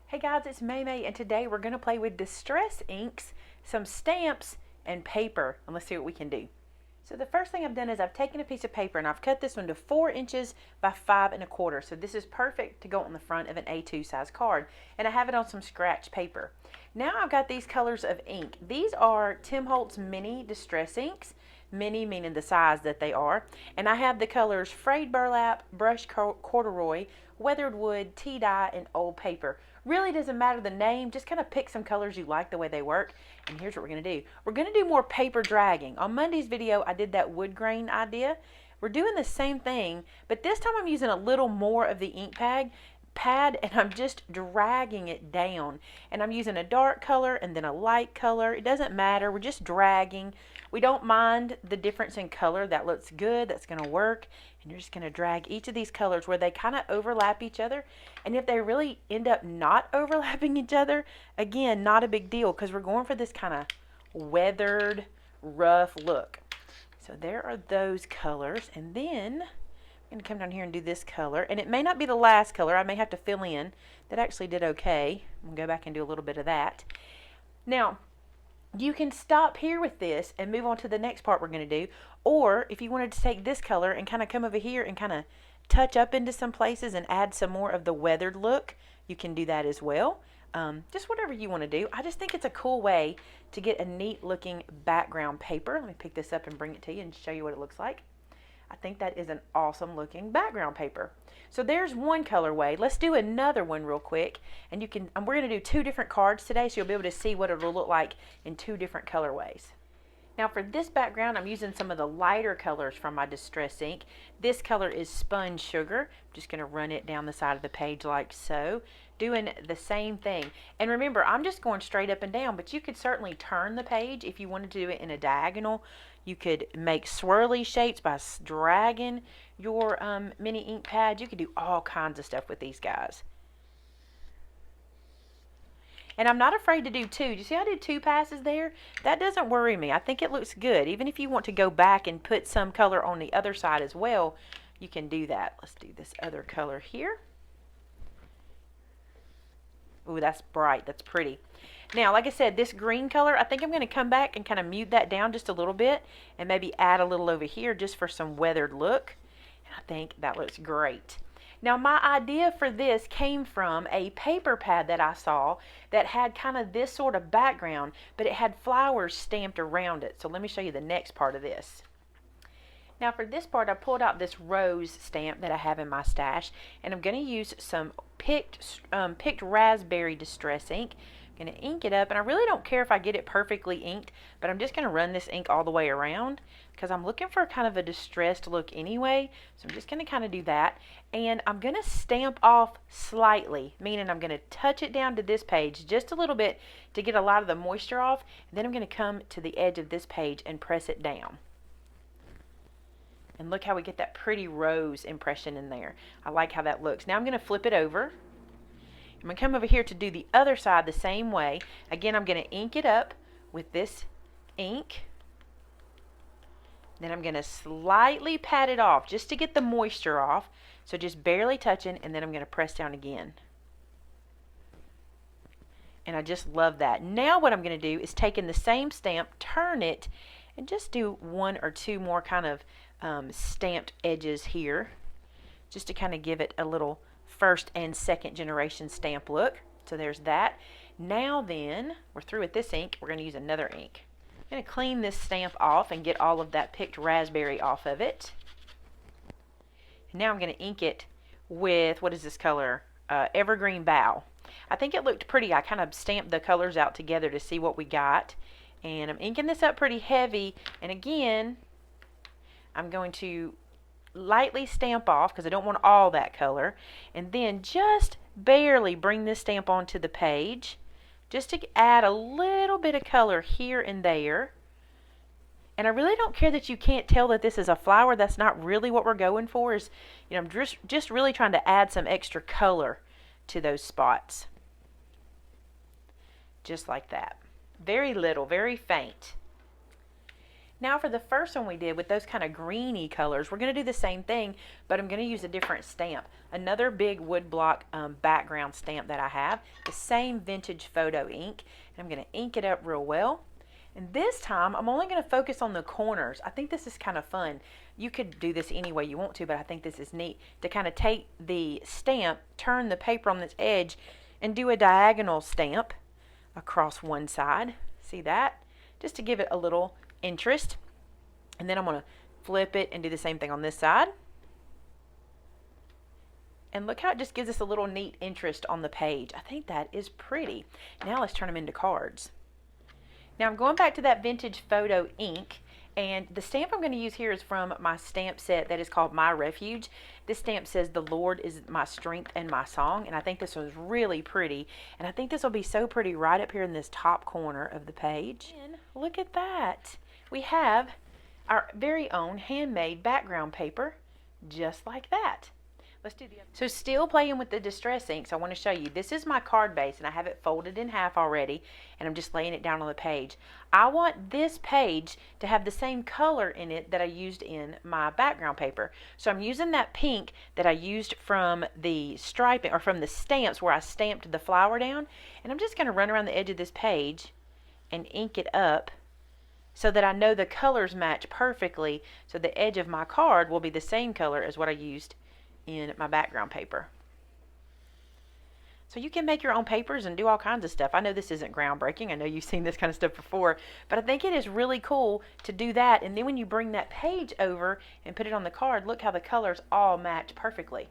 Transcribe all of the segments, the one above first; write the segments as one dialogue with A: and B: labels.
A: Hey guys, it's Maymay, and today we're going to play with distress inks, some stamps, and paper, and let's see what we can do. So the first thing I've done is I've taken a piece of paper and I've cut this one to 4 inches by 5 1/4. So this is perfect to go on the front of an A2 size card, and I have it on some scratch paper. Now I've got these colors of ink. These are Tim Holtz mini distress inks, mini meaning the size that they are, and I have the colors frayed burlap, brushed corduroy, weathered wood, tea dye, and old paper. Really doesn't matter the name, just kind of pick some colors you like the way they work. And here's what we're going to do. We're going to do more paper dragging. On Monday's video, I did that wood grain idea. We're doing the same thing, but this time I'm using a little more of the ink pad and I'm just dragging it down. And I'm using a dark color and then a light color. It doesn't matter. We're just dragging. We don't mind the difference in color. That looks good. That's going to work. And you're just going to drag each of these colors where they kind of overlap each other. And if they really end up not overlapping each other, again, not a big deal because we're going for this kind of weathered, rough look. So there are those colors. And then I'm going to come down here and do this color. And it may not be the last color. I may have to fill in. That actually did okay. I'm going to go back and do a little bit of that. Now, you can stop here with this and move on to the next part we're going to do. Or if you wanted to take this color and kind of come over here and kind of touch up into some places and add some more of the weathered look, you can do that as well. Just whatever you want to do. I just think it's a cool way to get a neat looking background paper. Let me pick this up and bring it to you and show you what it looks like. I think that is an awesome looking background paper. So there's one colorway. Let's do another one real quick. And we're going to do 2 different cards today, so you'll be able to see what it'll look like in 2 different colorways. Now for this background, I'm using some of the lighter colors from my distress ink. This color is Sponge Sugar. I'm just going to run it down the side of the page like so, doing the same thing. And remember, I'm just going straight up and down, but you could certainly turn the page if you wanted to do it in a diagonal. You could make swirly shapes by dragging your mini ink pad. You could do all kinds of stuff with these guys. And I'm not afraid to do 2. Do you see I did 2 passes there? That doesn't worry me. I think it looks good. Even if you want to go back and put some color on the other side as well, you can do that. Let's do this other color here. Ooh, that's bright. That's pretty. Now, like I said, this green color, I think I'm going to come back and kind of mute that down just a little bit and maybe add a little over here just for some weathered look. And I think that looks great. Now, my idea for this came from a paper pad that I saw that had kind of this sort of background, but it had flowers stamped around it. So let me show you the next part of this. Now for this part, I pulled out this rose stamp that I have in my stash, and I'm going to use some picked raspberry distress ink. I'm going to ink it up, and I really don't care if I get it perfectly inked, but I'm just going to run this ink all the way around because I'm looking for kind of a distressed look anyway. So I'm just going to kind of do that, and I'm going to stamp off slightly, meaning I'm going to touch it down to this page just a little bit to get a lot of the moisture off, and then I'm going to come to the edge of this page and press it down. And look how we get that pretty rose impression in there. I like how that looks. Now I'm going to flip it over. I'm going to come over here to do the other side the same way. Again, I'm going to ink it up with this ink. Then I'm going to slightly pat it off just to get the moisture off. So just barely touching, and then I'm going to press down again. And I just love that. Now what I'm going to do is take in the same stamp, turn it, and just do 1 or 2 more kind of stamped edges here, just to kind of give it a little first and second generation stamp look. So there's that. Now then, we're through with this ink. We're going to use another ink. I'm going to clean this stamp off and get all of that picked raspberry off of it. And now I'm going to ink it with, what is this color? Evergreen Bough. I think it looked pretty. I kind of stamped the colors out together to see what we got. And I'm inking this up pretty heavy. And again, I'm going to lightly stamp off because I don't want all that color, and then just barely bring this stamp onto the page just to add a little bit of color here and there. And I really don't care that you can't tell that this is a flower. That's not really what we're going for. Is, I'm just really trying to add some extra color to those spots. Just like that. Very little, very faint. Now for the first one we did with those kind of greeny colors, we're going to do the same thing, but I'm going to use a different stamp. Another big wood block background stamp that I have, the same vintage photo ink, and I'm going to ink it up real well. And this time I'm only going to focus on the corners. I think this is kind of fun. You could do this any way you want to, but I think this is neat to kind of take the stamp, turn the paper on this edge, and do a diagonal stamp across one side. See that? Just to give it a little interest. And then I'm going to flip it and do the same thing on this side. And look how it just gives us a little neat interest on the page. I think that is pretty. Now let's turn them into cards. Now I'm going back to that vintage photo ink, and the stamp I'm going to use here is from my stamp set that is called My Refuge. This stamp says, "The Lord is my strength and my song," and I think this was really pretty, and I think this will be so pretty right up here in this top corner of the page. And look at that. We have our very own handmade background paper, just like that. Let's do the other. So still playing with the distress inks, I want to show you. This is my card base, and I have it folded in half already, and I'm just laying it down on the page. I want this page to have the same color in it that I used in my background paper. So I'm using that pink that I used from the striping, or from the stamps where I stamped the flower down, and I'm just going to run around the edge of this page and ink it up so that I know the colors match perfectly, so the edge of my card will be the same color as what I used in my background paper. So you can make your own papers and do all kinds of stuff. I know this isn't groundbreaking. I know you've seen this kind of stuff before, but I think it is really cool to do that. And then when you bring that page over and put it on the card, look how the colors all match perfectly.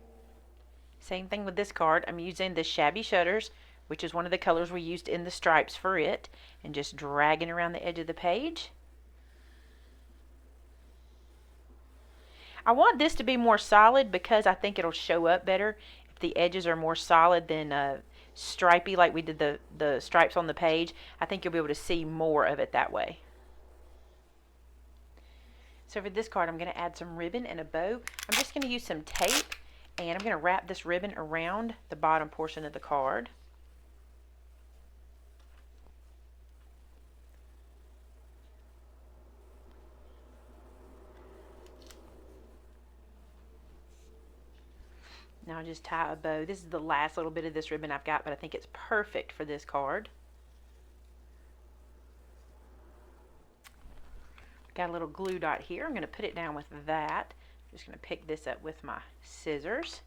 A: Same thing with this card. I'm using the Shabby Shutters, which is one of the colors we used in the stripes for it, and just dragging around the edge of the page. I want this to be more solid because I think it'll show up better if the edges are more solid than stripy like we did the stripes on the page. I think you'll be able to see more of it that way. So for this card, I'm going to add some ribbon and a bow. I'm just going to use some tape, and I'm going to wrap this ribbon around the bottom portion of the card. Now I'll just tie a bow. This is the last little bit of this ribbon I've got, but I think it's perfect for this card. Got a little glue dot here. I'm going to put it down with that. I'm just going to pick this up with my scissors.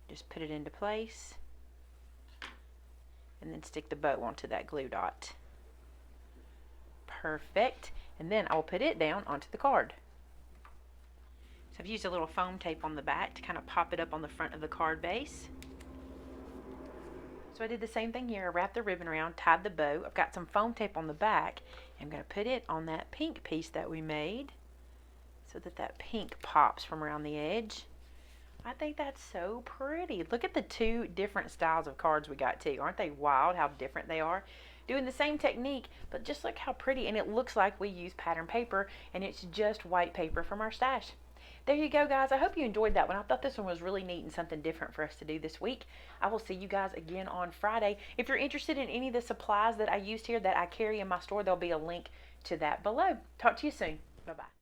A: Just put it into place. And then stick the bow onto that glue dot. Perfect. And then I'll put it down onto the card. So I've used a little foam tape on the back to kind of pop it up on the front of the card base. So I did the same thing here. I wrapped the ribbon around, tied the bow. I've got some foam tape on the back. I'm going to put it on that pink piece that we made so that that pink pops from around the edge. I think that's so pretty. Look at the two different styles of cards we got too. Aren't they wild how different they are? Doing the same technique, but just look how pretty. And it looks like we use pattern paper, and it's just white paper from our stash. There you go, guys. I hope you enjoyed that one. I thought this one was really neat and something different for us to do this week. I will see you guys again on Friday. If you're interested in any of the supplies that I used here that I carry in my store, there'll be a link to that below. Talk to you soon. Bye-bye.